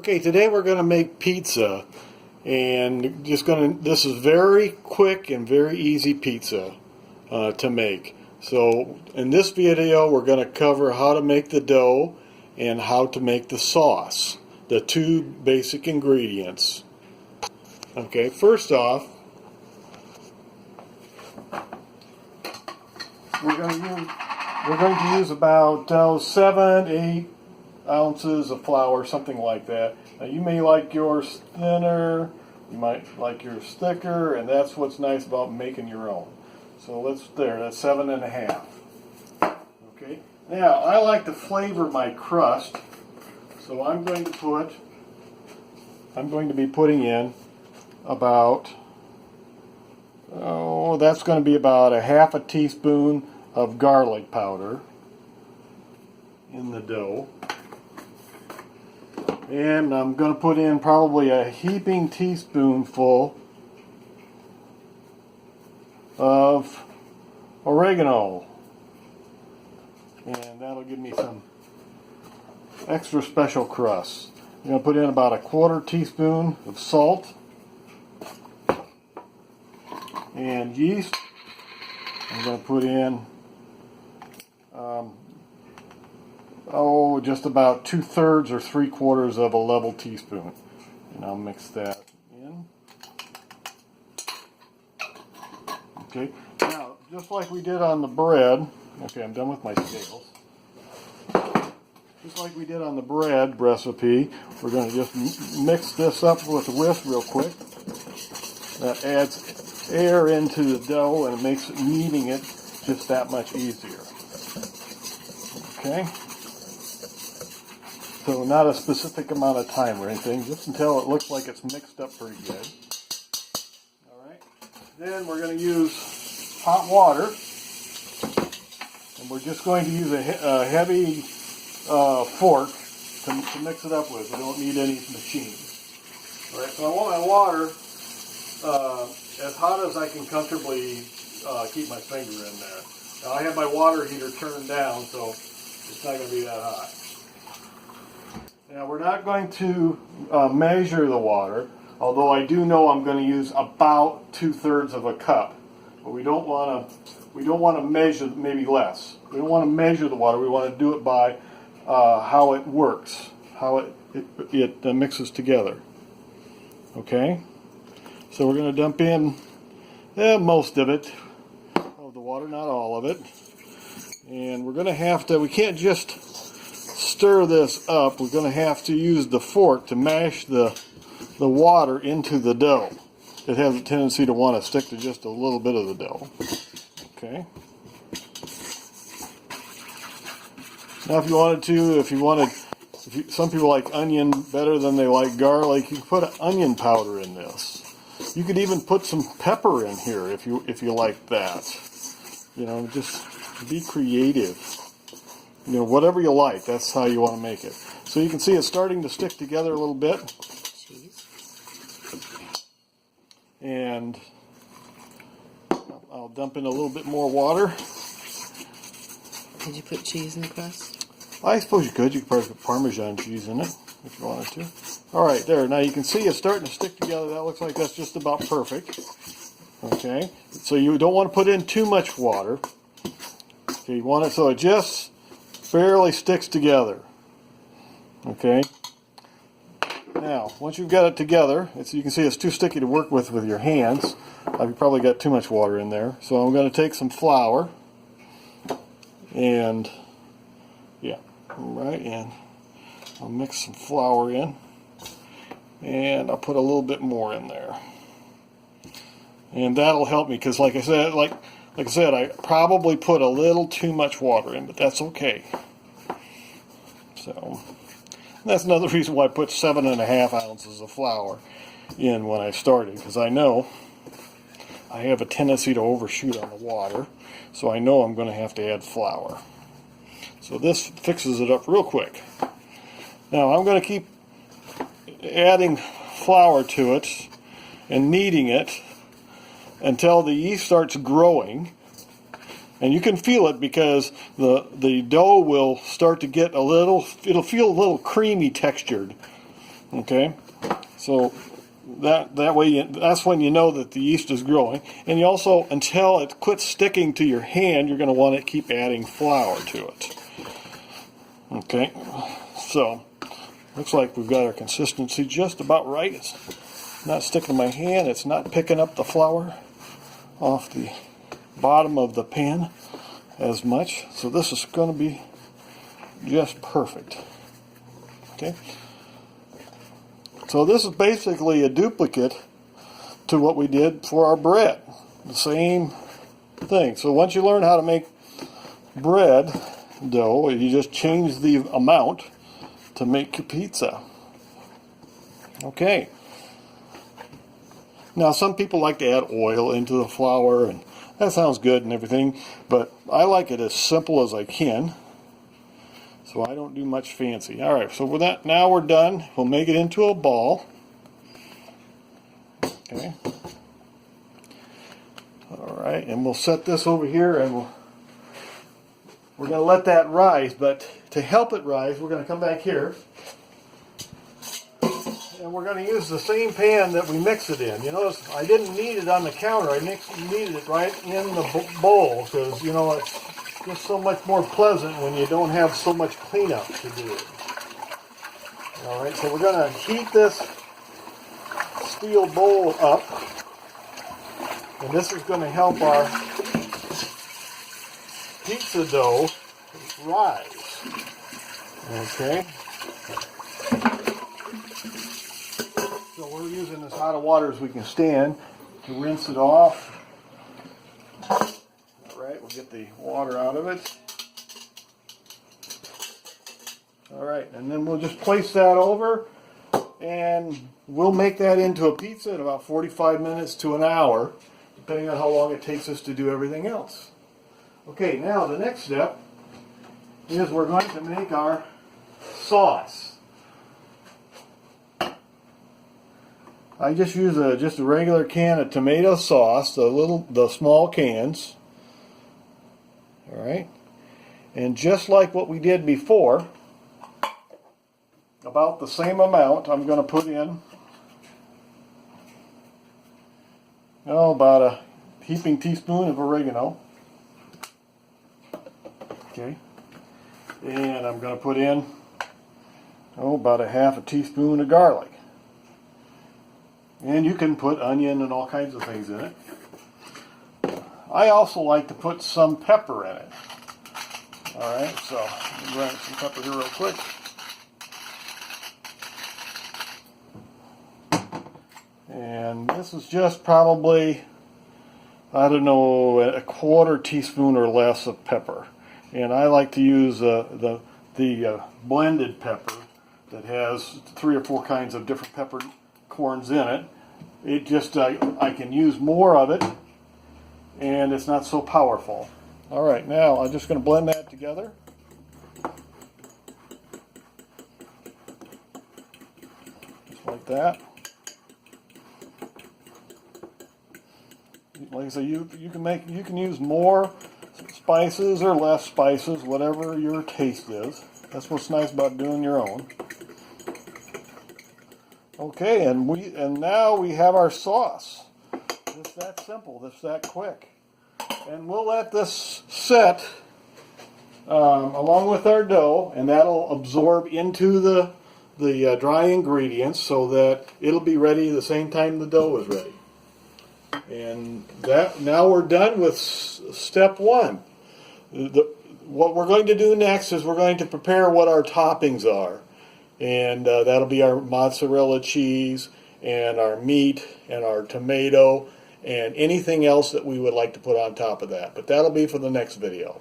Okay, today we're going to make pizza, and this is very quick and very easy pizza to make. So in this video we're going to cover how to make the dough and how to make the sauce, the two basic ingredients. Okay, first off, we're going to use about 7-8 ounces of flour, something like that. Now you may like yours thinner, you might like yours thicker, and that's what's nice about making your own. So that's 7.5. Okay. Now I like to flavor my crust, so I'm going to be putting in about that's going to be about a half a teaspoon of garlic powder in the dough. And I'm going to put in probably a heaping teaspoonful of oregano. And that'll give me some extra special crust. I'm going to put in about a 1/4 teaspoon of salt and yeast. I'm going to put in just about 2/3 or 3/4 of a level teaspoon, and I'll mix that in. Okay, now just like we did on the bread, okay, I'm done with my scales. Just like we did on the bread recipe, we're going to just mix this up with a whisk real quick. That adds air into the dough and it makes kneading it just that much easier. Okay. So not a specific amount of time or anything, just until it looks like it's mixed up pretty good. Alright, then we're going to use hot water, and we're just going to use a heavy fork to mix it up with. We don't need any machine. Alright, so I want my water as hot as I can comfortably keep my finger in there. Now I have my water heater turned down, so it's not going to be that hot. Now we're not going to measure the water, although I do know I'm going to use about 2/3 of a cup. But we don't want to measure, maybe less. We don't want to measure the water. We want to do it by how it works, how it mixes together. Okay. So we're going to dump in most of it, of the water, not all of it, and we're going to have to. We can't just stir this up. We're going to have to use the fork to mash the water into the dough. It has a tendency to want to stick to just a little bit of the dough. Okay. Now some people like onion better than they like garlic. You can put onion powder in this. You could even put some pepper in here if you like that. You know, just be creative. You know, whatever you like, that's how you want to make it. So you can see it's starting to stick together a little bit. Cheese. And I'll dump in a little bit more water. Did you put cheese in the crust? I suppose you could. You could probably put Parmesan cheese in it if you wanted to. All right, there. Now you can see it's starting to stick together. That looks like that's just about perfect. Okay. So you don't want to put in too much water. Okay, you want it so it just barely sticks together. Okay. Now, once you've got it together, you can see it's too sticky to work with your hands. I've probably got too much water in there. So I'm going to take some flour and I'll mix some flour in, and I'll put a little bit more in there. And that'll help me because like I said, I probably put a little too much water in, but that's okay. So that's another reason why I put 7.5 ounces of flour in when I started, because I know I have a tendency to overshoot on the water, so I know I'm going to have to add flour. So this fixes it up real quick. Now I'm going to keep adding flour to it and kneading it until the yeast starts growing. And you can feel it because the dough will start to get it'll feel a little creamy textured. Okay, so that way that's when you know that the yeast is growing. And you also, until it quits sticking to your hand, you're going to want to keep adding flour to it. Okay, so looks like we've got our consistency just about right. It's not sticking to my hand. It's not picking up the flour off the bottom of the pan as much. So this is going to be just perfect. Okay. So this is basically a duplicate to what we did for our bread. The same thing. So once you learn how to make bread dough, you just change the amount to make your pizza. Okay. Now some people like to add oil into the flour, and that sounds good and everything, but I like it as simple as I can. So I don't do much fancy. Alright, so with that, now we're done. We'll make it into a ball. Okay. Alright, and we'll set this over here, and we're going to let that rise, but to help it rise, we're going to come back here. And we're going to use the same pan that we mix it in. You notice I didn't knead it on the counter. I kneaded it right in the bowl, because, you know, it's just so much more pleasant when you don't have so much cleanup to do. Alright, so we're going to heat this steel bowl up, and this is going to help our pizza dough rise. Okay. So we're using as hot of water as we can stand to rinse it off. Alright, we'll get the water out of it. Alright, and then we'll just place that over, and we'll make that into a pizza in about 45 minutes to an hour, depending on how long it takes us to do everything else. Okay, now the next step is we're going to make our sauce. I just use just a regular can of tomato sauce, the small cans. All right, and just like what we did before, about the same amount, I'm going to put in about a heaping teaspoon of oregano. Okay, and I'm going to put in about a half a teaspoon of garlic. And you can put onion and all kinds of things in it. I also like to put some pepper in it. Alright, so let me grind some pepper here real quick. And this is just probably, I don't know, a quarter teaspoon or less of pepper. And I like to use the blended pepper that has 3 or 4 kinds of different pepper corns in it. It just, I can use more of it, and it's not so powerful. Alright, now I'm just going to blend that together. Just like that. Like I say, you can use more spices or less spices, whatever your taste is. That's what's nice about doing your own. Okay, and now we have our sauce. It's that simple. It's that quick. And we'll let this set along with our dough, and that'll absorb into the dry ingredients so that it'll be ready the same time the dough is ready. And now we're done with step 1. What we're going to do next is we're going to prepare what our toppings are. And that'll be our mozzarella cheese and our meat and our tomato and anything else that we would like to put on top of that. But that'll be for the next video.